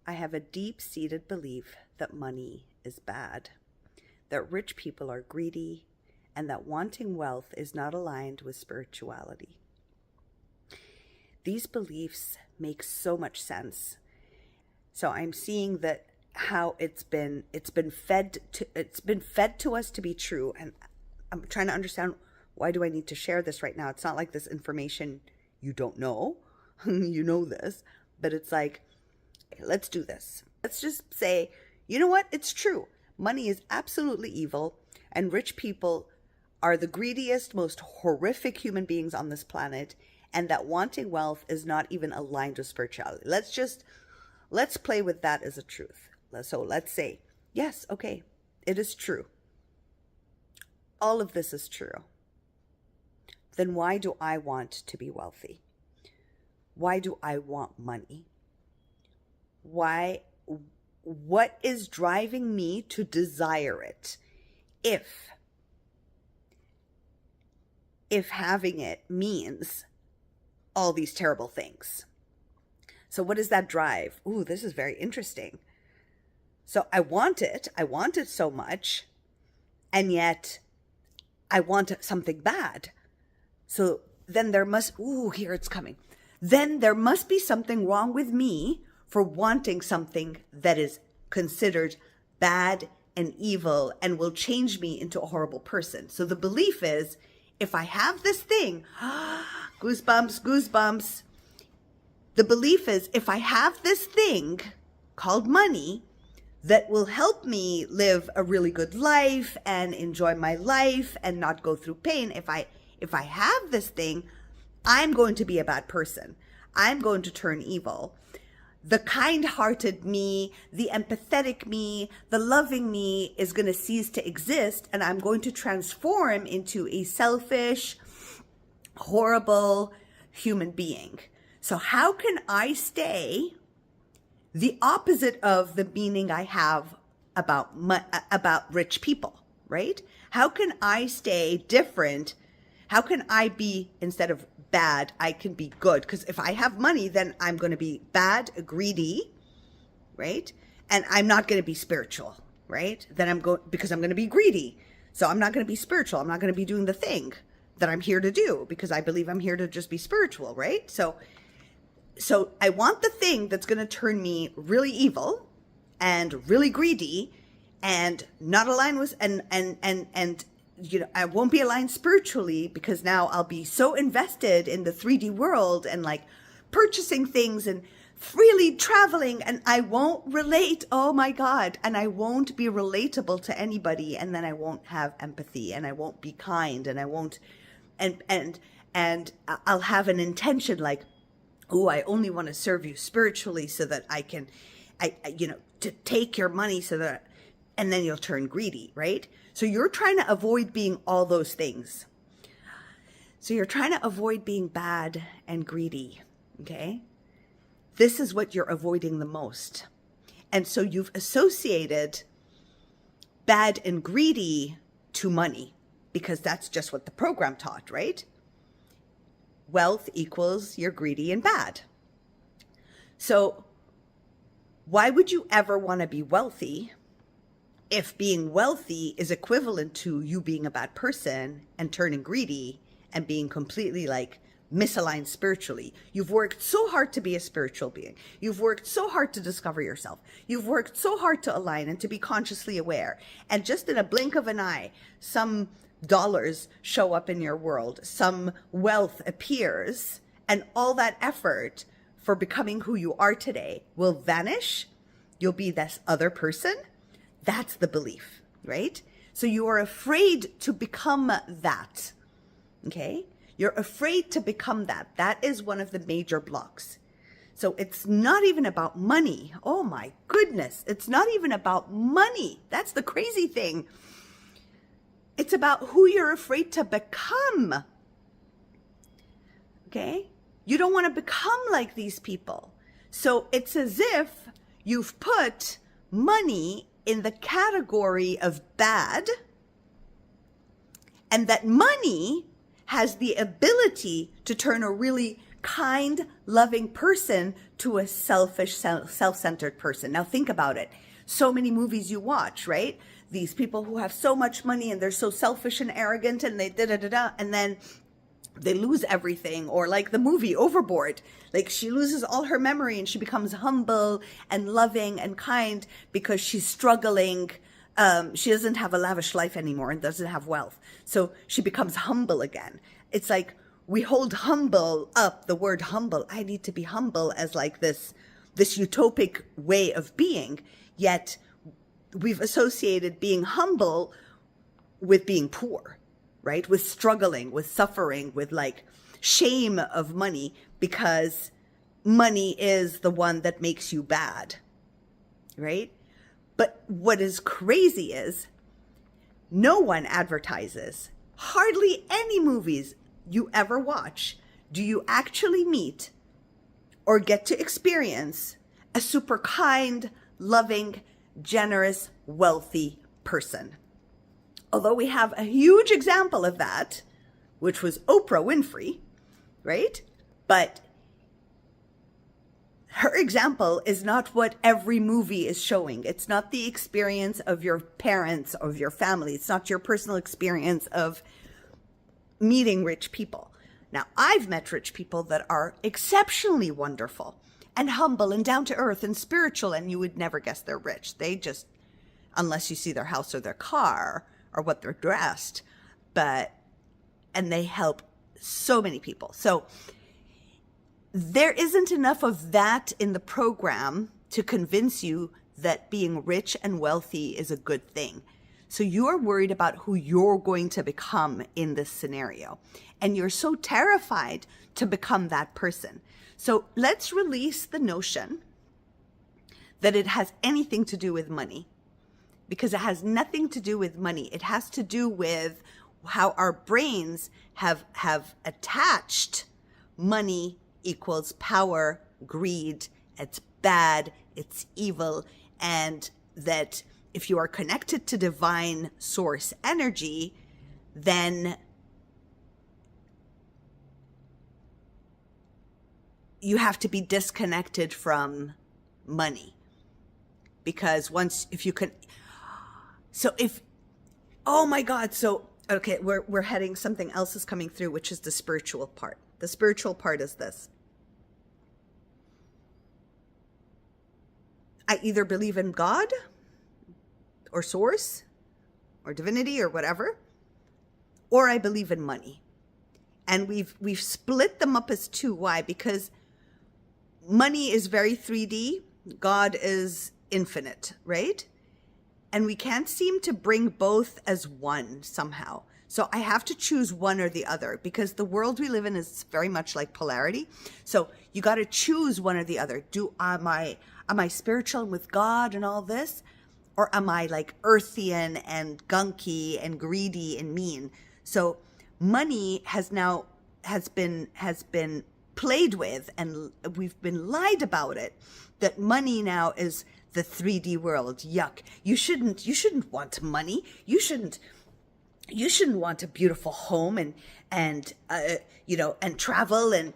I have a deep-seated belief that money is bad, that rich people are greedy, and that wanting wealth is not aligned with spirituality. These beliefs make so much sense. So I'm seeing that how it's been fed to us to be true, and I'm trying to understand, why do I need to share this right now? It's not like this information you don't know. You know this, but it's like, let's do this. Let's just say, you know what? It's true. Money is absolutely evil, and rich people are the greediest, most horrific human beings on this planet, and that wanting wealth is not even aligned with spirituality. Let's play with that as a truth. So let's say, yes, okay, it is true. All of this is true. Then why do I want to be wealthy? Why do I want money? What is driving me to desire it? If having it means all these terrible things. So what does that drive? Ooh, this is very interesting. So I want it so much, and yet I want something bad. So then there must, here it's coming. Then there must be something wrong with me for wanting something that is considered bad and evil and will change me into a horrible person. So the belief is, if I have this thing, goosebumps. The belief is, if I have this thing called money that will help me live a really good life and enjoy my life and not go through pain, if I have this thing, I'm going to be a bad person. I'm going to turn evil. The kind-hearted me, the empathetic me, the loving me is going to cease to exist, and I'm going to transform into a selfish, horrible human being. So how can I stay the opposite of the meaning I have about rich people, right? How can I stay different? How can I be, instead of bad, I can be good? Because if I have money, then I'm going to be bad, greedy, right? And I'm not going to be spiritual, right? Then because I'm going to be greedy. So I'm not going to be spiritual. I'm not going to be doing the thing that I'm here to do, because I believe I'm here to just be spiritual, right? So I want the thing that's going to turn me really evil and really greedy and not aligned with, and you know, I won't be aligned spiritually, because now I'll be so invested in the 3D world and like purchasing things and freely traveling, and I won't relate. Oh my God. And I won't be relatable to anybody. And then I won't have empathy, and I won't be kind, and I won't, and I'll have an intention like, oh, I only want to serve you spiritually so that I can, to take your money so that, and then you'll turn greedy, right? So you're trying to avoid being all those things. So you're trying to avoid being bad and greedy, okay? This is what you're avoiding the most. And so you've associated bad and greedy to money, because that's just what the program taught, right? Wealth equals you're greedy and bad. So why would you ever want to be wealthy if being wealthy is equivalent to you being a bad person and turning greedy and being completely like misaligned spiritually? You've worked so hard to be a spiritual being. You've worked so hard to discover yourself. You've worked so hard to align and to be consciously aware. And just in a blink of an eye, some dollars show up in your world, some wealth appears, and all that effort for becoming who you are today will vanish. You'll be this other person. That's the belief, right? So you are afraid to become that, okay? You're afraid to become that. That is one of the major blocks. So it's not even about money. Oh my goodness. It's not even about money. That's the crazy thing. It's about who you're afraid to become. Okay? You don't want to become like these people. So it's as if you've put money in the category of bad, and that money has the ability to turn a really kind, loving person to a selfish, self-centered person. Now think about it. So many movies you watch, right? These people who have so much money and they're so selfish and arrogant and they da-da-da-da, and then they lose everything. Or like the movie Overboard, like she loses all her memory and she becomes humble and loving and kind because she's struggling. She doesn't have a lavish life anymore and doesn't have wealth. So she becomes humble again. It's like we hold humble up, the word humble. I need to be humble as like this utopic way of being. Yet we've associated being humble with being poor, right? With struggling, with suffering, with like shame of money, because money is the one that makes you bad, right? But what is crazy is no one advertises, hardly any movies you ever watch do you actually meet or get to experience a super kind, loving, generous, wealthy person. Although we have a huge example of that, which was Oprah Winfrey, right? But her example is not what every movie is showing. It's not the experience of your parents, of your family. It's not your personal experience of meeting rich people. Now, I've met rich people that are exceptionally wonderful and humble and down to earth and spiritual, and you would never guess they're rich. They just, unless you see their house or their car or what they're dressed, and they help so many people. So there isn't enough of that in the program to convince you that being rich and wealthy is a good thing. So you're worried about who you're going to become in this scenario. And you're so terrified to become that person. So let's release the notion that it has anything to do with money, because it has nothing to do with money. It has to do with how our brains have attached money equals power, greed, it's bad, it's evil, and that if you are connected to divine source energy, then you have to be disconnected from money. Because oh my God, so, okay, we're heading, something else is coming through, which is the spiritual part. The spiritual part is this. I either believe in God or source or divinity or whatever, or I believe in money. And we've split them up as two. Why? Because money is very 3D. God is infinite, right? And we can't seem to bring both as one somehow. So I have to choose one or the other, because the world we live in is very much like polarity. So you got to choose one or the other. Am I spiritual with God and all this? Or am I like earthian and gunky and greedy and mean? So money has been played with, and we've been lied about it, that money now is the 3D world. Yuck. You shouldn't want money. You shouldn't want a beautiful home and travel and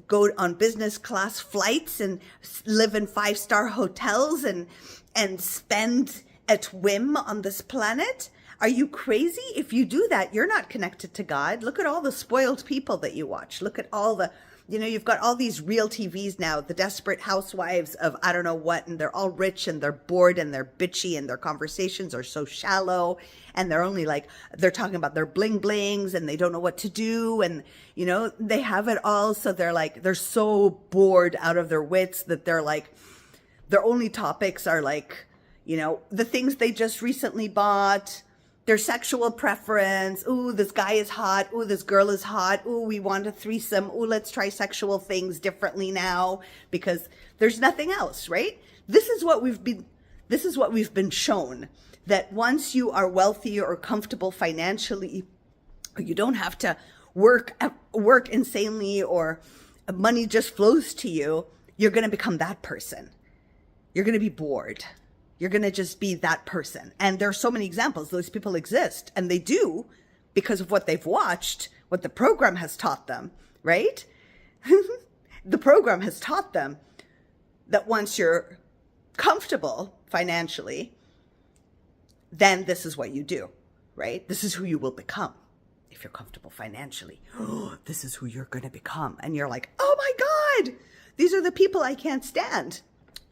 go on business class flights and live in 5-star hotels and spend at whim on this planet. Are you crazy? If you do that, you're not connected to God. Look at all the spoiled people that you watch. Look at all the, you've got all these real TVs now, the desperate housewives of I don't know what, and they're all rich and they're bored and they're bitchy and their conversations are so shallow, and they're only like, they're talking about their bling blings and they don't know what to do, and they have it all. So they're so bored out of their wits that they're like, their only topics are like, the things they just recently bought, their sexual preference. Ooh, this guy is hot. Ooh, this girl is hot. Ooh, we want a threesome. Ooh, let's try sexual things differently now, because there's nothing else, right? This is what we've been shown, that once you are wealthy or comfortable financially, or you don't have to work insanely, or money just flows to you, you're going to become that person. You're going to be bored. You're going to just be that person. And there are so many examples. Those people exist, and they do because of what they've watched, what the program has taught them, right? The program has taught them that once you're comfortable financially, then this is what you do, right? This is who you will become if you're comfortable financially. Oh, this is who you're going to become. And you're like, oh my God, these are the people I can't stand.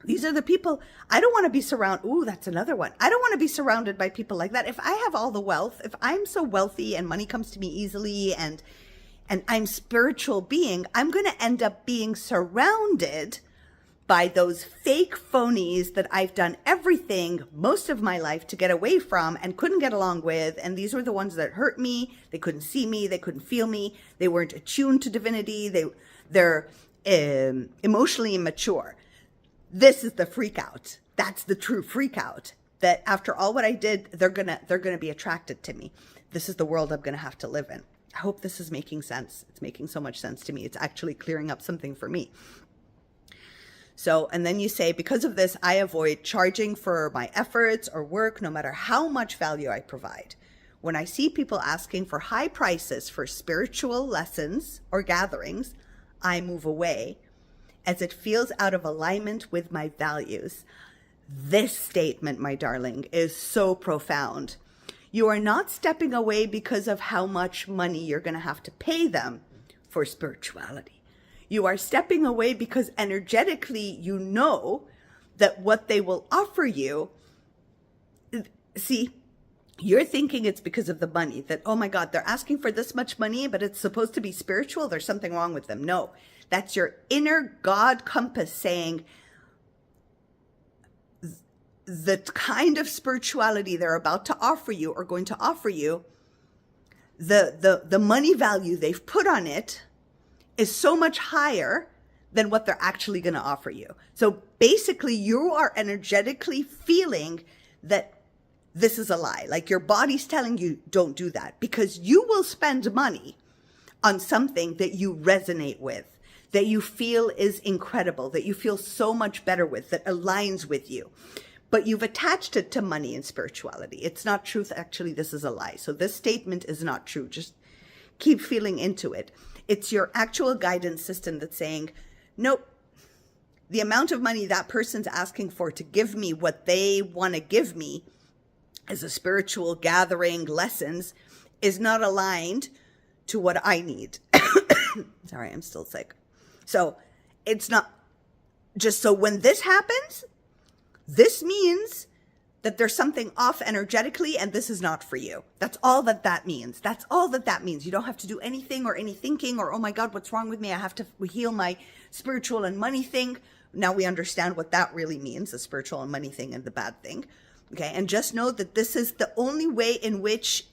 These are the people I don't want to be surrounded. Ooh, that's another one. I don't want to be surrounded by people like that. If I have all the wealth, if I'm so wealthy and money comes to me easily and I'm spiritual being, I'm going to end up being surrounded by those fake phonies that I've done everything most of my life to get away from and couldn't get along with. And these were the ones that hurt me. They couldn't see me. They couldn't feel me. They weren't attuned to divinity. They're emotionally immature. This is the freak out. That's the true freak out. That after all what I did, they're gonna be attracted to me. This is the world I'm gonna have to live in. I hope this is making sense. It's making so much sense to me. It's actually clearing up something for me. So, and then you say, because of this, I avoid charging for my efforts or work, no matter how much value I provide. When I see people asking for high prices for spiritual lessons or gatherings, I move away, as it feels out of alignment with my values. This statement, my darling, is so profound. You are not stepping away because of how much money you're going to have to pay them for spirituality. You are stepping away because energetically you know that what they will offer you, see, you're thinking it's because of the money, that, oh my God, they're asking for this much money, but it's supposed to be spiritual. There's something wrong with them. No, that's your inner God compass saying the kind of spirituality they're about to offer you or going to offer you, the money value they've put on it is so much higher than what they're actually going to offer you. So basically you are energetically feeling that this is a lie. Like your body's telling you, don't do that, because you will spend money on something that you resonate with, that you feel is incredible, that you feel so much better with, that aligns with you. But you've attached it to money and spirituality. It's not truth. Actually, this is a lie. So this statement is not true. Just keep feeling into it. It's your actual guidance system that's saying, nope, the amount of money that person's asking for to give me what they want to give me as a spiritual gathering, lessons, is not aligned to what I need. Sorry, I'm still sick. So it's not just, so when this happens, this means that there's something off energetically and this is not for you. That's all that that means. That's all that that means. You don't have to do anything or any thinking or, oh my God, what's wrong with me? I have to heal my spiritual and money thing. Now we understand what that really means, the spiritual and money thing and the bad thing. Okay. And just know that this is the only way in which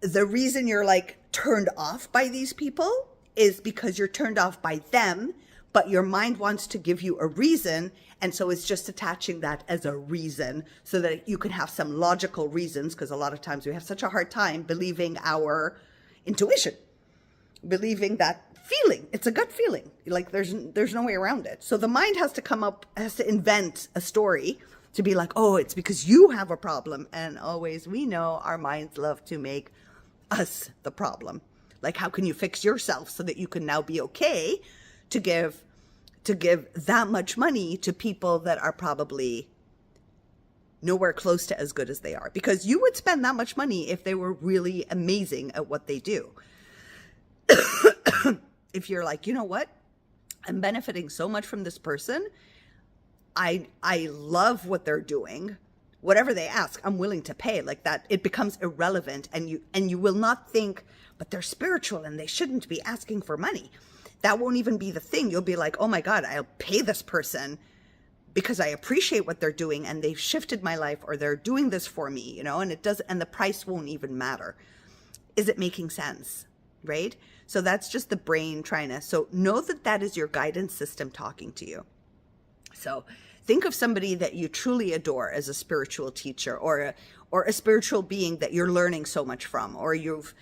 the reason you're like turned off by these people is because you're turned off by them, but your mind wants to give you a reason. And so it's just attaching that as a reason so that you can have some logical reasons, because a lot of times we have such a hard time believing our intuition, believing that feeling. It's a gut feeling. Like there's no way around it. So the mind has to invent a story to be like, oh, it's because you have a problem. And always we know our minds love to make us the problem. Like, how can you fix yourself so that you can now be okay to give that much money to people that are probably nowhere close to as good as they are? Because you would spend that much money if they were really amazing at what they do. If you're like, you know what? I'm benefiting so much from this person. I love what they're doing. Whatever they ask, I'm willing to pay. Like that, it becomes irrelevant, and you will not think, but they're spiritual and they shouldn't be asking for money. That won't even be the thing. You'll be like, oh my God, I'll pay this person because I appreciate what they're doing and they've shifted my life, or they're doing this for me, and the price won't even matter. Is it making sense? Right? So that's just the brain trying to, so know that that is your guidance system talking to you. So think of somebody that you truly adore as a spiritual teacher, or a spiritual being that you're learning so much from, or you've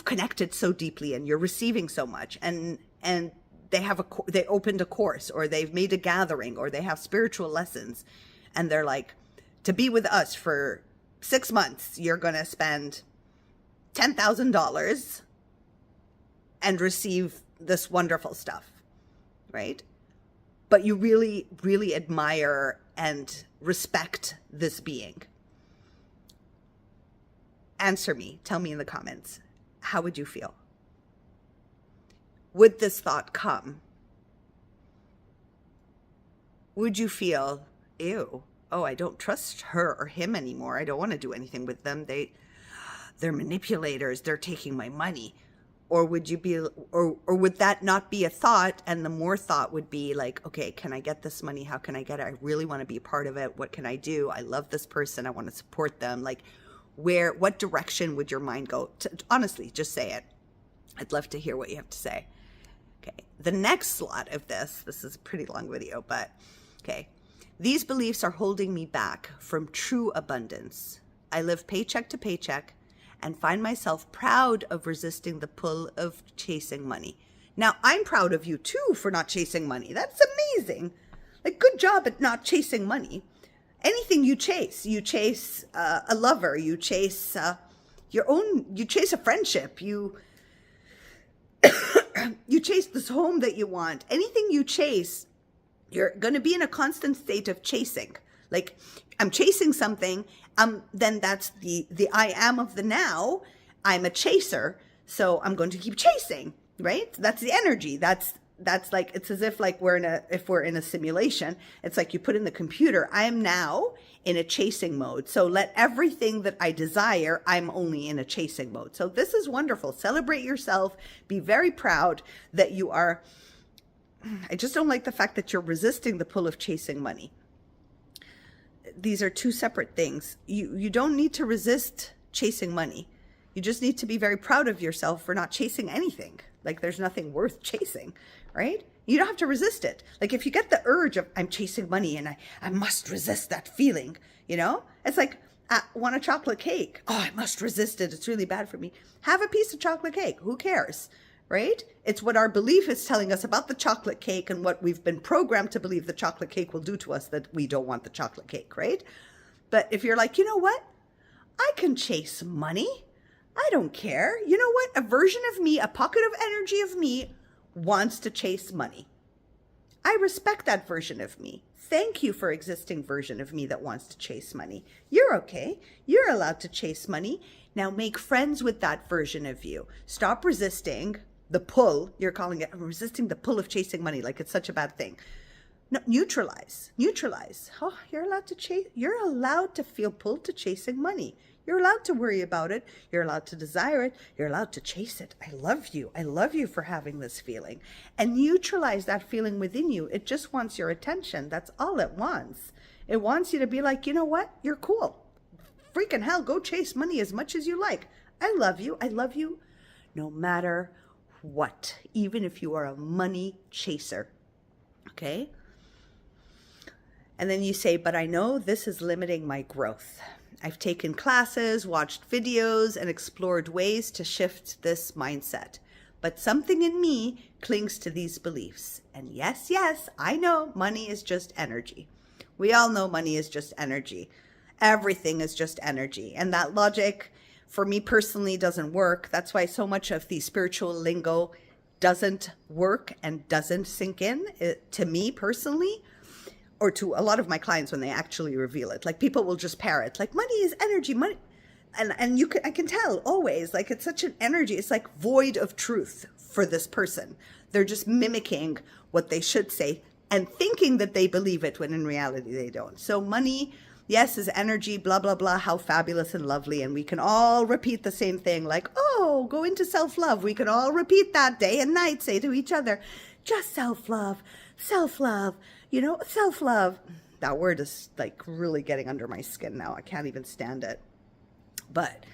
connected so deeply and you're receiving so much, and they opened a course, or they've made a gathering, or they have spiritual lessons, and they're like, to be with us for 6 months, you're going to spend $10,000 and receive this wonderful stuff, right? But you really, really admire and respect this being. Answer me. Tell me in the comments. How would you feel? Would this thought come? Would you feel, ew, oh, I don't trust her or him anymore. I don't want to do anything with them. They're manipulators. They're taking my money. Or would you be, or would that not be a thought? And the more thought would be like, okay, can I get this money? How can I get it? I really want to be a part of it. What can I do? I love this person. I want to support them. Like, what direction would your mind go? Honestly, just say it. I'd love to hear what you have to say. Okay. The next slot of this is a pretty long video, but okay. These beliefs are holding me back from true abundance. I live paycheck to paycheck and find myself proud of resisting the pull of chasing money. Now, I'm proud of you too for not chasing money. That's amazing. Like, good job at not chasing money. Anything you chase a lover, you chase you chase a friendship, you chase this home that you want. Anything you chase, you're going to be in a constant state of chasing. Like, I'm chasing something, then that's the I am of the now. I'm a chaser, so I'm going to keep chasing, right? That's the energy. That's like, it's as if like if we're in a simulation, it's like you put in the computer, I am now in a chasing mode. So let everything that I desire, I'm only in a chasing mode. So this is wonderful. Celebrate yourself. Be very proud that you are. I just don't like the fact that you're resisting the pull of chasing money. These are two separate things. You don't need to resist chasing money. You just need to be very proud of yourself for not chasing anything. Like, there's nothing worth chasing, right? You don't have to resist it. Like, if you get the urge of, I'm chasing money and I must resist that feeling, you know? It's like, I want a chocolate cake. Oh, I must resist it. It's really bad for me. Have a piece of chocolate cake. Who cares, right? It's what our belief is telling us about the chocolate cake and what we've been programmed to believe the chocolate cake will do to us that we don't want the chocolate cake, right? But if you're like, you know what? I can chase money. I don't care. You know what? A version of me, a pocket of energy of me wants to chase money. I respect that version of me. Thank you for existing version of me that wants to chase money. You're okay. You're allowed to chase money. Now make friends with that version of you. Stop resisting the pull. You're calling it resisting the pull of chasing money like it's such a bad thing. No, neutralize. Oh, you're allowed to chase. You're allowed to feel pulled to chasing money. You're allowed to worry about it. You're allowed to desire it. You're allowed to chase it. I love you. I love you for having this feeling. And neutralize that feeling within you. It just wants your attention. That's all it wants. It wants you to be like, you know what? You're cool. Freaking hell, go chase money as much as you like. I love you. I love you no matter what. Even if you are a money chaser. Okay? And then you say, but I know this is limiting my growth. I've taken classes, watched videos, and explored ways to shift this mindset. But something in me clings to these beliefs. And yes, I know money is just energy. We all know money is just energy. Everything is just energy. And that logic, for me personally, doesn't work. That's why so much of the spiritual lingo doesn't work and doesn't sink in to me personally. Or to a lot of my clients when they actually reveal it. Like, people will just parrot, like, money is energy, money. And I can tell always, like, it's such an energy. It's like void of truth for this person. They're just mimicking what they should say and thinking that they believe it when in reality they don't. So money, yes, is energy, blah, blah, blah, how fabulous and lovely. And we can all repeat the same thing, like, oh, go into self-love. We can all repeat that day and night, say to each other, just self-love, self-love. You know, self-love, that word is like really getting under my skin now. I can't even stand it. But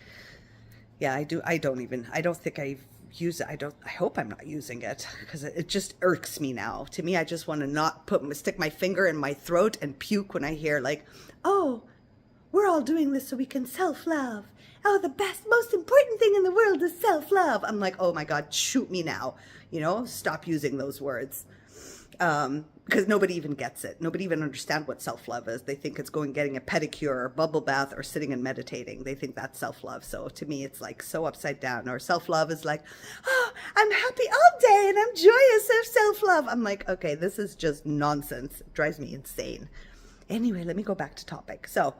yeah, I don't think I use it. I hope I'm not using it because it just irks me now. To me, I just want to not stick my finger in my throat and puke when I hear like, oh, we're all doing this so we can self-love. Oh, the best, most important thing in the world is self-love. I'm like, oh my God, shoot me now. You know, stop using those words. Because nobody even gets it. Nobody even understands what self-love is. They think it's getting a pedicure or bubble bath or sitting and meditating. They think that's self-love. So to me, it's like so upside down. Or self-love is like, oh, I'm happy all day and I'm joyous of self-love. I'm like, okay, this is just nonsense. It drives me insane. Anyway, let me go back to topic. So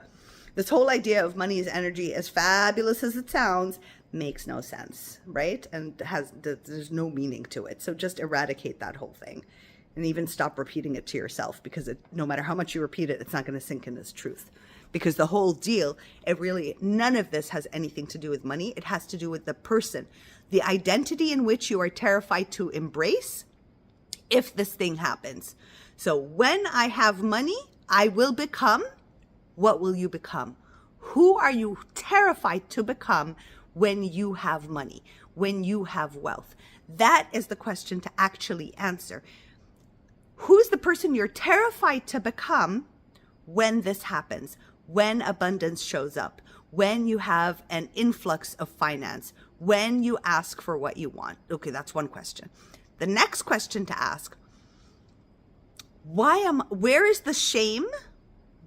this whole idea of money is energy, as fabulous as it sounds, makes no sense, right? And there's no meaning to it. So just eradicate that whole thing. And even stop repeating it to yourself, because no matter how much you repeat it, it's not going to sink in as truth. Because the whole deal, none of this has anything to do with money. It has to do with the person, the identity in which you are terrified to embrace if this thing happens. So when I have money, I will become. What will you become? Who are you terrified to become when you have money, when you have wealth? That is the question to actually answer. Who's the person you're terrified to become when this happens, when abundance shows up, when you have an influx of finance, when you ask for what you want? Okay, that's one question. The next question to ask, where is the shame?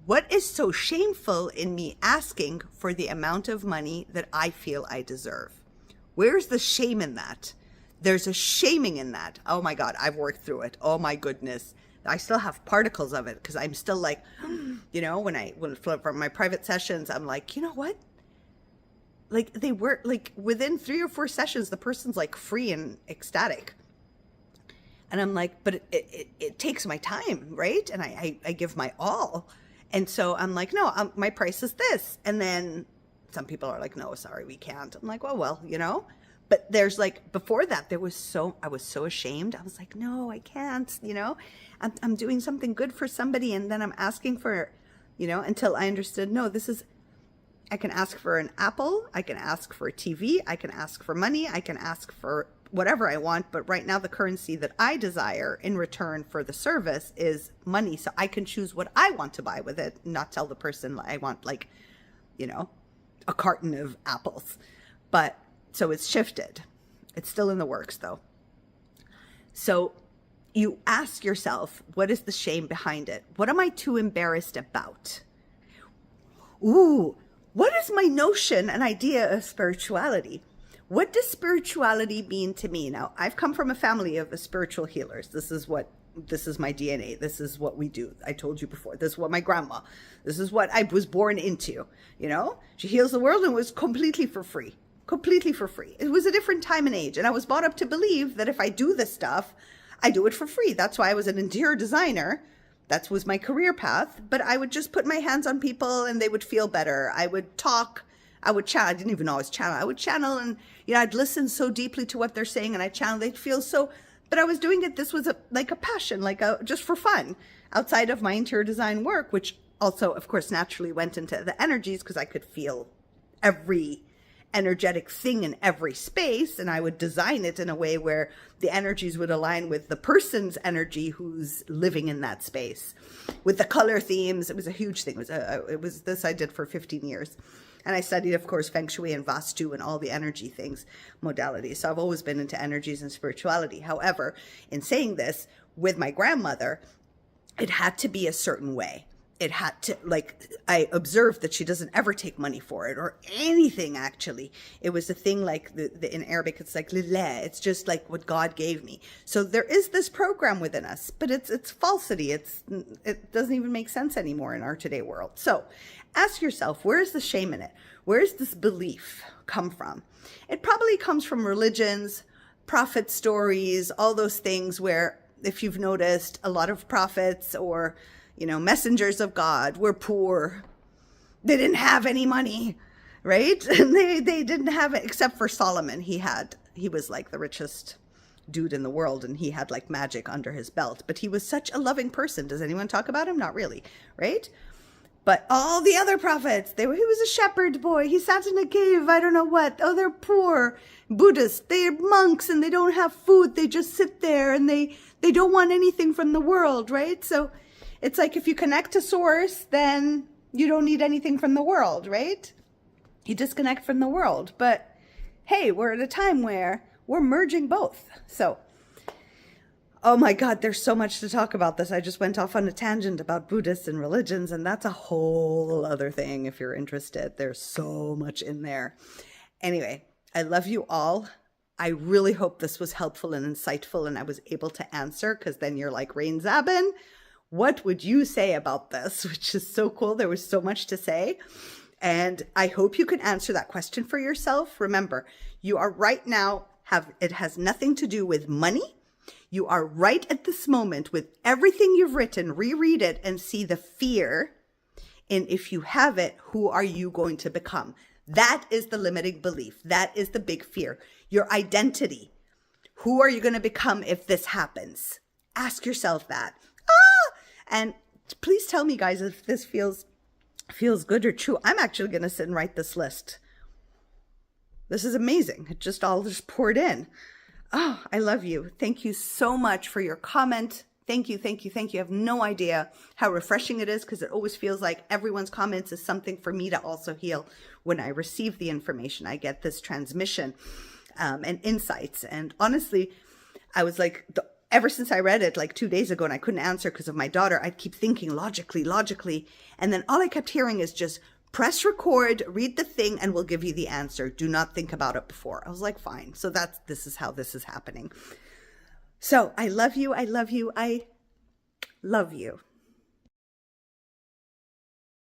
What is so shameful in me asking for the amount of money that I feel I deserve? Where's the shame in that? There's a shaming in that. Oh my God, I've worked through it. Oh my goodness. I still have particles of it because I'm still like, when from my private sessions, I'm like, you know what? Like they were like within 3 or 4 sessions, the person's like free and ecstatic. And I'm like, but it takes my time, right? And I give my all. And so I'm like, no, my price is this. And then some people are like, no, sorry, we can't. I'm like, well, But there's like, before that, I was so ashamed. I was like, no, I can't, I'm doing something good for somebody. And then I'm asking for, until I understood, no, I can ask for an apple. I can ask for a TV. I can ask for money. I can ask for whatever I want. But right now, the currency that I desire in return for the service is money. So I can choose what I want to buy with it, not tell the person I want a carton of apples. But so it's shifted. It's still in the works though. So you ask yourself, what is the shame behind it? What am I too embarrassed about? Ooh, what is my notion and idea of spirituality? What does spirituality mean to me? Now, I've come from a family of spiritual healers. This is my DNA. This is what we do. I told you before. This is what my grandma, this is what I was born into. She heals the world and was completely for free. It was a different time and age. And I was brought up to believe that if I do this stuff, I do it for free. That's why I was an interior designer. That was my career path. But I would just put my hands on people and they would feel better. I would talk. I would channel. I didn't even always channel. I would channel and, I'd listen so deeply to what they're saying and I channel. They'd feel so, but I was doing it. This was a passion, just for fun outside of my interior design work, which also, of course, naturally went into the energies because I could feel every energetic thing in every space, and I would design it in a way where the energies would align with the person's energy who's living in that space. With the color themes, it was a huge thing. It was this I did for 15 years. And I studied, of course, Feng Shui and Vastu and all the energy things, modalities. So I've always been into energies and spirituality. However, in saying this, with my grandmother, it had to be a certain way. It had to, I observed that she doesn't ever take money for it or anything, actually. It was a thing in Arabic, it's like lillah. It's just like what God gave me. So there is this program within us, but it's falsity. It doesn't even make sense anymore in our today world. So ask yourself, where is the shame in it? Where does this belief come from? It probably comes from religions, prophet stories, all those things where, if you've noticed, a lot of prophets or messengers of God were poor. They didn't have any money, right? And they didn't have it, except for Solomon. He was like the richest dude in the world, and he had like magic under his belt. But he was such a loving person. Does anyone talk about him? Not really, right? But all the other prophets, he was a shepherd boy. He sat in a cave, I don't know what. Oh, they're poor. Buddhists, they're monks and they don't have food. They just sit there and they don't want anything from the world, right? So it's like if you connect to source, then you don't need anything from the world, right? You disconnect from the world. But hey, we're at a time where we're merging both. So Oh my God, there's so much to talk about this. I just went off on a tangent about Buddhists and religions, and that's a whole other thing if you're interested. There's so much in there. Anyway, I love you all. I really hope this was helpful and insightful and I was able to answer, because then you're like, Rain Zaben, what would you say about this? Which is so cool. There was so much to say. And I hope you can answer that question for yourself. Remember, you are right now, it has nothing to do with money. You are right at this moment with everything you've written, reread it and see the fear. And if you have it, who are you going to become? That is the limiting belief. That is the big fear. Your identity. Who are you going to become if this happens? Ask yourself that. And please tell me, guys, if this feels good or true. I'm actually going to sit and write this list. This is amazing. It just all poured in. Oh, I love you. Thank you so much for your comment. Thank you, thank you, thank you. I have no idea how refreshing it is, because it always feels like everyone's comments is something for me to also heal. When I receive the information, I get this transmission and insights. And honestly, I was like, ever since I read it like 2 days ago and I couldn't answer because of my daughter, I'd keep thinking logically. And then all I kept hearing is just press record, read the thing, and we'll give you the answer. Do not think about it before. I was like, fine. So this is how this is happening. So I love you. I love you. I love you.